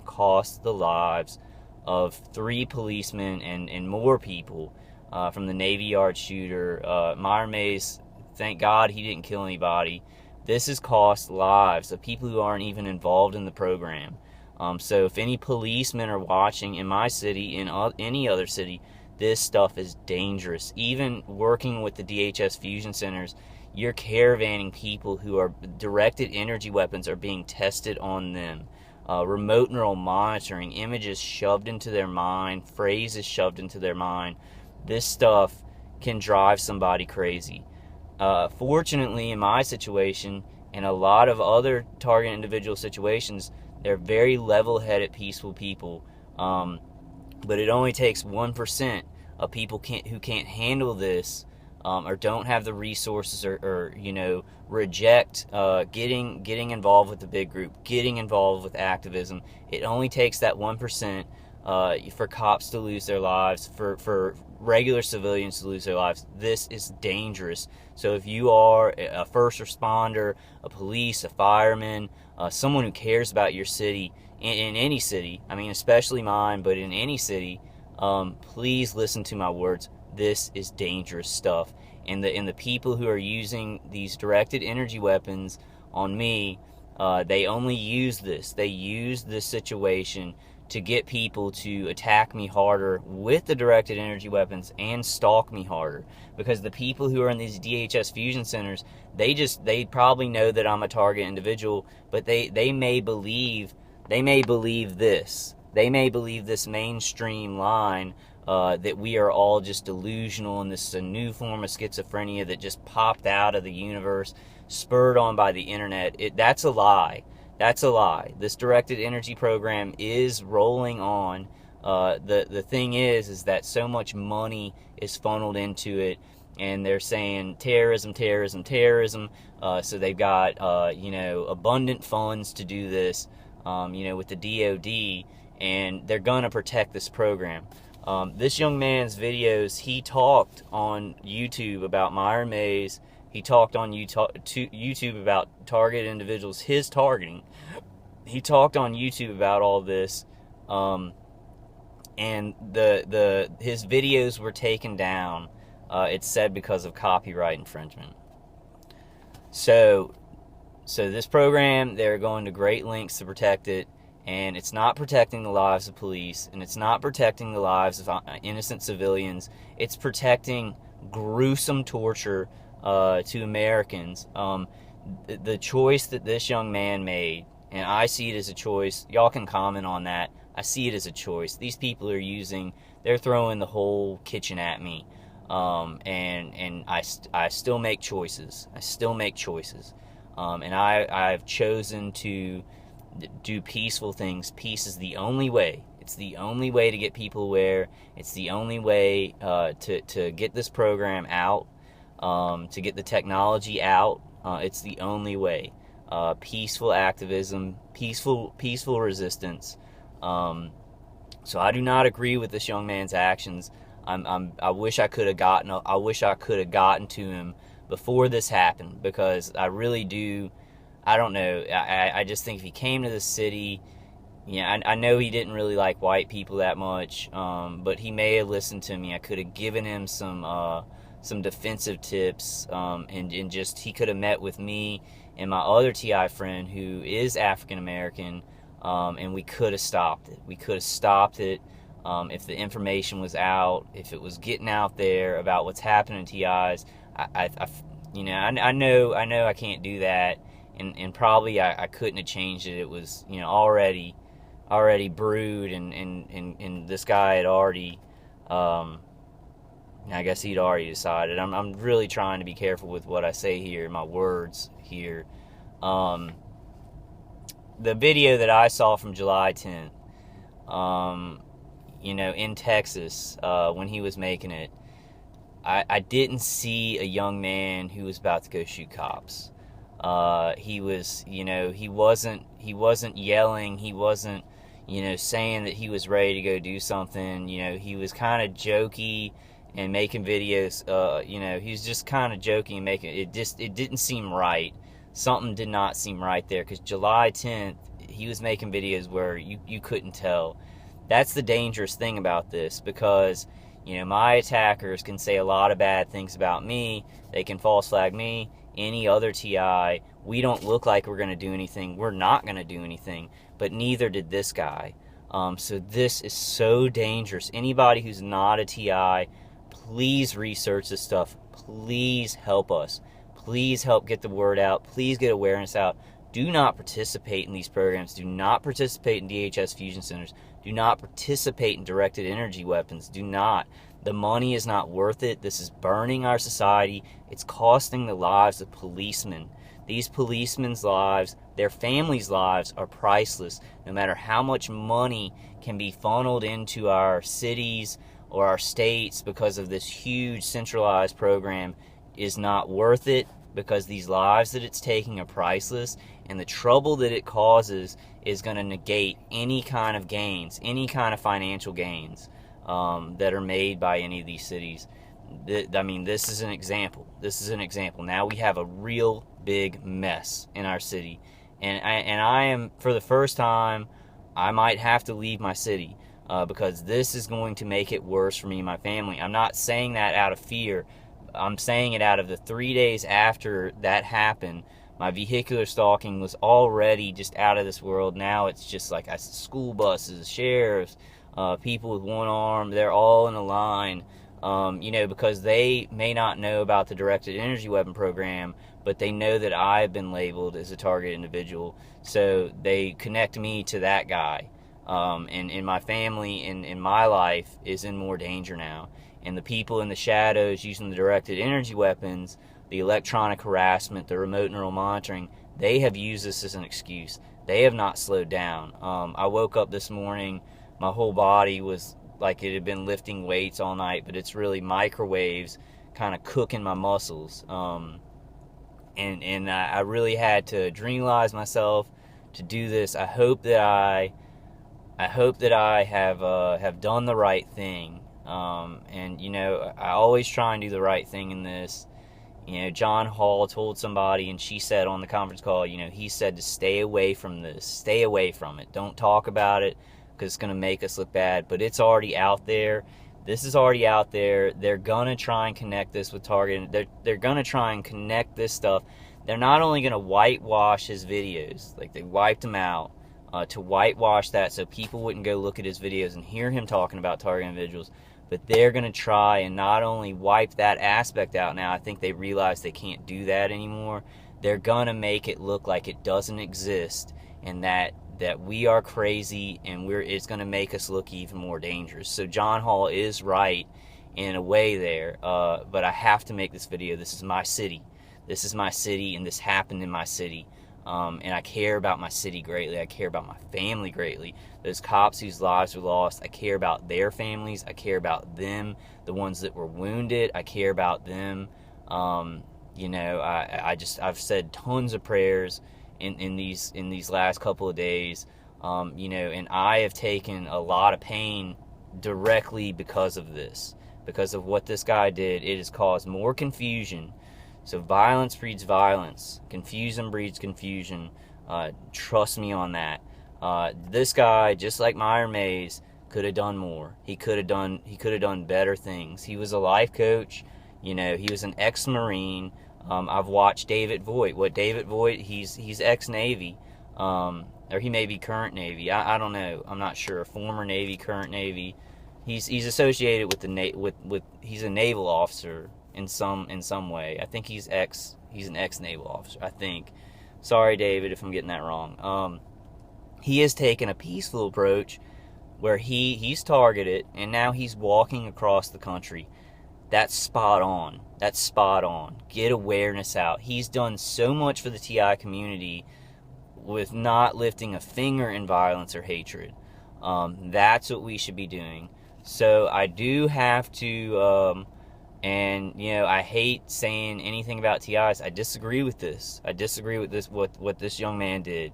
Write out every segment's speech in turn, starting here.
cost the lives of 3 policemen and more people from the Navy Yard shooter. Myron Mays, thank God he didn't kill anybody. This has cost lives of people who aren't even involved in the program. So if any policemen are watching in my city, in any other city, this stuff is dangerous. Even working with the DHS fusion centers, you're caravanning people who are directed energy weapons are being tested on them. Remote neural monitoring, images shoved into their mind, phrases shoved into their mind. This stuff can drive somebody crazy. Fortunately, in my situation, and a lot of other target individual situations, they're very level-headed, peaceful people. But it only takes 1% of people who can't handle this, or don't have the resources, or reject getting involved with the big group, getting involved with activism. It only takes that 1% for cops to lose their lives, for regular civilians to lose their lives. This is dangerous. So if you are a first responder, a police, a fireman, someone who cares about your city, in any city, I mean especially mine, but in any city, please listen to my words. This is dangerous stuff. And the people who are using these directed energy weapons on me, they only use this. They use this situation to get people to attack me harder with the directed energy weapons and stalk me harder. Because the people who are in these DHS fusion centers, they probably know that I'm a target individual, but they may believe this. They may believe this mainstream line that we are all just delusional, and this is a new form of schizophrenia that just popped out of the universe, spurred on by the internet. That's a lie. That's a lie. This directed energy program is rolling on. The thing is that so much money is funneled into it, and they're saying terrorism, terrorism, terrorism. So they've got abundant funds to do this, with the DOD, and they're gonna protect this program. This young man's videos, he talked on YouTube about Myron Mays. He talked on YouTube about target individuals, his targeting. He talked on YouTube about all this, and his videos were taken down. It's said because of copyright infringement. So this program, they're going to great lengths to protect it, and it's not protecting the lives of police, and it's not protecting the lives of innocent civilians. It's protecting gruesome torture to Americans. The choice that this young man made, and I see it as a choice. Y'all can comment on that. I see it as a choice. These people they're throwing the whole kitchen at me, and I still make choices. I still make choices, and I've chosen to do peaceful things. Peace is the only way. It's the only way to get people aware. It's the only way to get this program out. To get the technology out. It's the only way. Peaceful activism, peaceful resistance. So I do not agree with this young man's actions. I wish I could have gotten to him before this happened, because I really do. I don't know. I just think if he came to the city, I know he didn't really like white people that much, but he may have listened to me. I could have given him some defensive tips, and just he could have met with me and my other TI friend who is African American, and we could have stopped it. We could have stopped it if the information was out, if it was getting out there about what's happening in TIs. I know I can't do that, and probably I couldn't have changed it. It was already brewed, and this guy had already. I guess he'd already decided. I'm really trying to be careful with what I say here, my words here. The video that I saw from July 10th, in Texas, when he was making it, I didn't see a young man who was about to go shoot cops. He wasn't yelling. He wasn't, saying that he was ready to go do something. He was kind of jokey and making videos. He was just kind of joking and making it didn't seem right. Something did not seem right there, because July 10th, he was making videos where you couldn't tell. That's the dangerous thing about this, because my attackers can say a lot of bad things about me. They can false flag me, any other TI. We don't look like we're going to do anything. We're not going to do anything, but neither did this guy. So this is so dangerous. Anybody who's not a TI, please research this stuff. Please help us. Please help get the word out. Please get awareness out. Do not participate in these programs. Do not participate in DHS fusion centers. Do not participate in directed energy weapons. Do not. The money is not worth it. This is burning our society. It's costing the lives of policemen. These policemen's lives, their families' lives are priceless. No matter how much money can be funneled into our cities or our states because of this huge centralized program, is not worth it, because these lives that it's taking are priceless, and the trouble that it causes is going to negate any kind of gains, any kind of financial gains that are made by any of these cities. I mean, this is an example. This is an example. Now we have a real big mess in our city, and I am, for the first time, I might have to leave my city because this is going to make it worse for me and my family. I'm not saying that out of fear. I'm saying it out of the 3 days after that happened. My vehicular stalking was already just out of this world. Now it's just like school buses, sheriffs, people with one arm, they're all in a line, because they may not know about the directed energy weapon program, but they know that I've been labeled as a target individual. So they connect me to that guy. And my family and my life is in more danger now. And the people in the shadows using the directed energy weapons, the electronic harassment, the remote neural monitoring, they have used this as an excuse. They have not slowed down. I woke up this morning, my whole body was like it had been lifting weights all night, but it's really microwaves kind of cooking my muscles. And I really had to adrenalize myself to do this. I hope that I have done the right thing. I always try and do the right thing in this. John Hall told somebody, and she said on the conference call, he said to stay away from this. Stay away from it. Don't talk about it, because it's going to make us look bad. But it's already out there. This is already out there. They're going to try and connect this with Target. They're going to try and connect this stuff. They're not only going to whitewash his videos, like they wiped them out, to whitewash that so people wouldn't go look at his videos and hear him talking about target individuals, but they're going to try and not only wipe that aspect out now. I think they realize they can't do that anymore. They're going to make it look like it doesn't exist, and that we are crazy, and it's going to make us look even more dangerous. So John Hall is right in a way there, but I have to make this video. This is my city. This is my city, and this happened in my city. And I care about my city greatly. I care about my family greatly. Those cops whose lives were lost, I care about their families. I care about them. The ones that were wounded, I care about them. I've said tons of prayers in these last couple of days. And I have taken a lot of pain directly because of this, because of what this guy did. It has caused more confusion. So violence breeds violence. Confusion breeds confusion. Trust me on that. This guy, just like Myron Mays, could have done more. He could have done better things. He was a life coach. He was an ex-Marine. I've watched David Voigt. He's ex-Navy. Or he may be current Navy. I don't know. I'm not sure. Former Navy, current Navy. He's associated with he's a naval officer in some way. I think he's an ex-naval officer, I think. Sorry, David, if I'm getting that wrong. He has taken a peaceful approach where he's targeted, and now he's walking across the country. That's spot on. That's spot on. Get awareness out. He's done so much for the TI community with not lifting a finger in violence or hatred. That's what we should be doing. So I do have to... I hate saying anything about TIs. I disagree with this. What this young man did.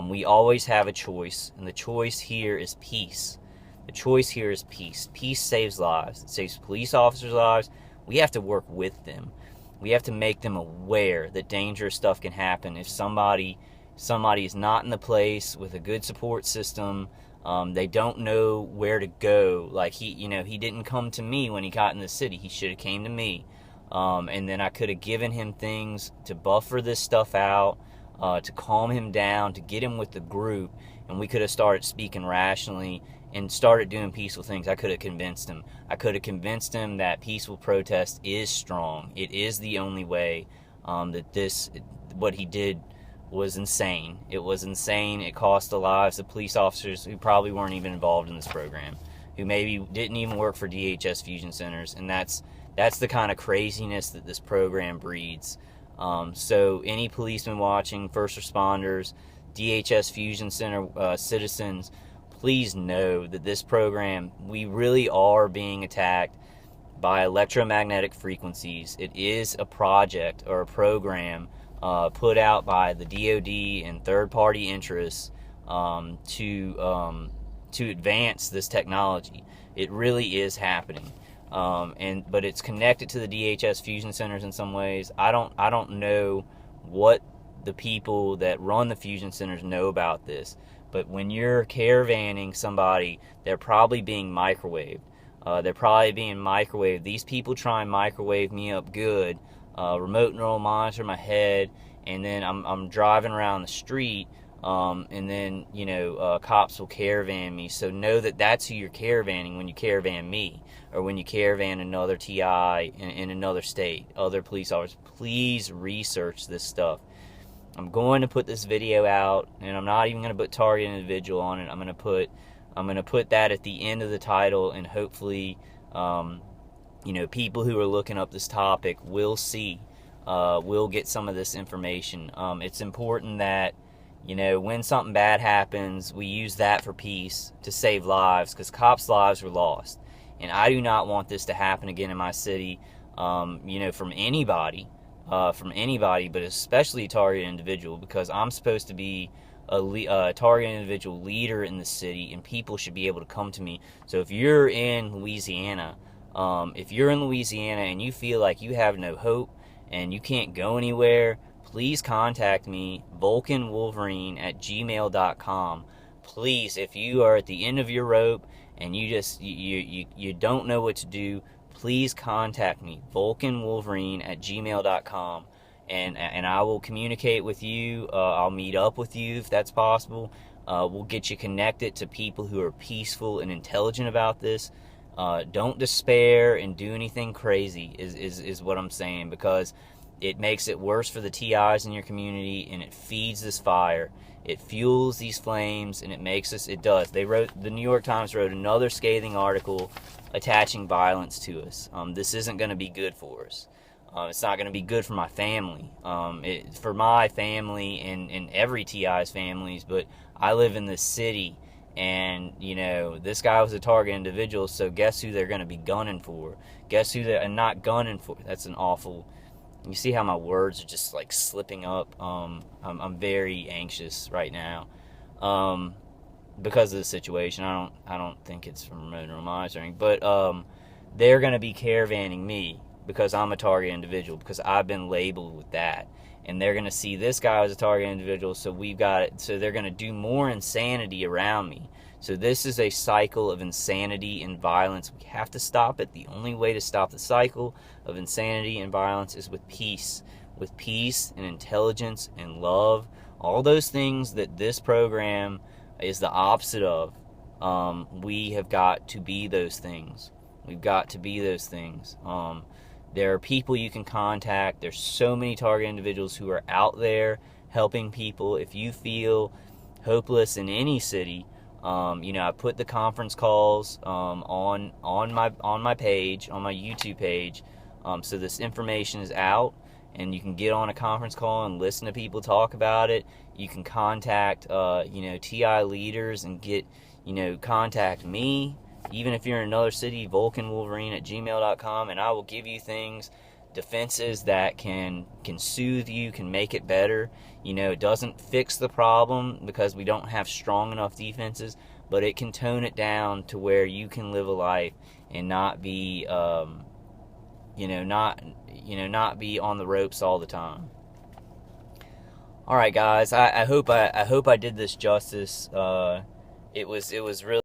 We always have a choice, and the choice here is peace. The choice here is peace. Peace saves lives. It saves police officers' lives. We have to work with them. We have to make them aware that dangerous stuff can happen if somebody somebody is not in the place with a good support system. They don't know where to go. Like he didn't come to me when he got in the city. He should have came to me. And then I could have given him things to buffer this stuff out, to calm him down, to get him with the group, and we could have started speaking rationally and started doing peaceful things. I could have convinced him. I could have convinced him that peaceful protest is strong. It is the only way. What he did was insane. It was insane. It cost the lives of police officers who probably weren't even involved in this program, who maybe didn't even work for DHS fusion centers, and that's the kind of craziness that this program breeds. So any policemen watching, first responders, DHS fusion center citizens, please know that this program, we really are being attacked by electromagnetic frequencies. It is a project or a program put out by the DoD and third-party interests to advance this technology. It really is happening, but it's connected to the DHS fusion centers in some ways. I don't know what the people that run the fusion centers know about this, but when you're caravanning somebody, they're probably being microwaved. These people try and microwave me up good, remote neural monitor my head, and then I'm driving around the street, and then cops will caravan me. So know that that's who you're caravanning when you caravan me, or when you caravan another TI in another state, other police officers. Please research this stuff. I'm going to put this video out, and I'm not even going to put target individual on it. I'm going to put that at the end of the title, and hopefully, people who are looking up this topic will see, will get some of this information. It's important that, when something bad happens, we use that for peace, to save lives, because cops' lives were lost. And I do not want this to happen again in my city, from anybody, but especially a target individual, because I'm supposed to be a target individual leader in the city, and people should be able to come to me. So if you're in Louisiana, and you feel like you have no hope and you can't go anywhere, please contact me, vulcanwolverine@gmail.com. Please, if you are at the end of your rope and you don't know what to do, please contact me, vulcanwolverine@gmail.com. And I will communicate with you. I'll meet up with you if that's possible. We'll get you connected to people who are peaceful and intelligent about this. Don't despair and do anything crazy is what I'm saying, because it makes it worse for the TIs in your community, and it feeds this fire. It fuels these flames, and it does. The New York Times wrote another scathing article attaching violence to us. This isn't going to be good for us. It's not going to be good for my family, for my family and every TI's families, but I live in this city, and, this guy was a target individual, so guess who they're going to be gunning for? Guess who they're not gunning for? That's an awful... You see how my words are just, slipping up? I'm very anxious right now, because of the situation. I don't think it's from remote neural monitoring, but they're going to be caravanning me, because I'm a target individual, because I've been labeled with that. And they're going to see this guy as a target individual, so they're going to do more insanity around me. So this is a cycle of insanity and violence. We have to stop it. The only way to stop the cycle of insanity and violence is with peace. With peace and intelligence and love. All those things that this program is the opposite of. We have got to be those things. We've got to be those things. There are people you can contact. There's so many target individuals who are out there helping people. If you feel hopeless in any city, I put the conference calls on my page, on my YouTube page, so this information is out, and you can get on a conference call and listen to people talk about it. You can contact TI leaders and contact me. Even if you're in another city, vulcanwolverine@gmail.com, and I will give you things, defenses that can soothe you, can make it better. It doesn't fix the problem because we don't have strong enough defenses, but it can tone it down to where you can live a life and not be, not be on the ropes all the time. All right, guys. I hope I did this justice. It was really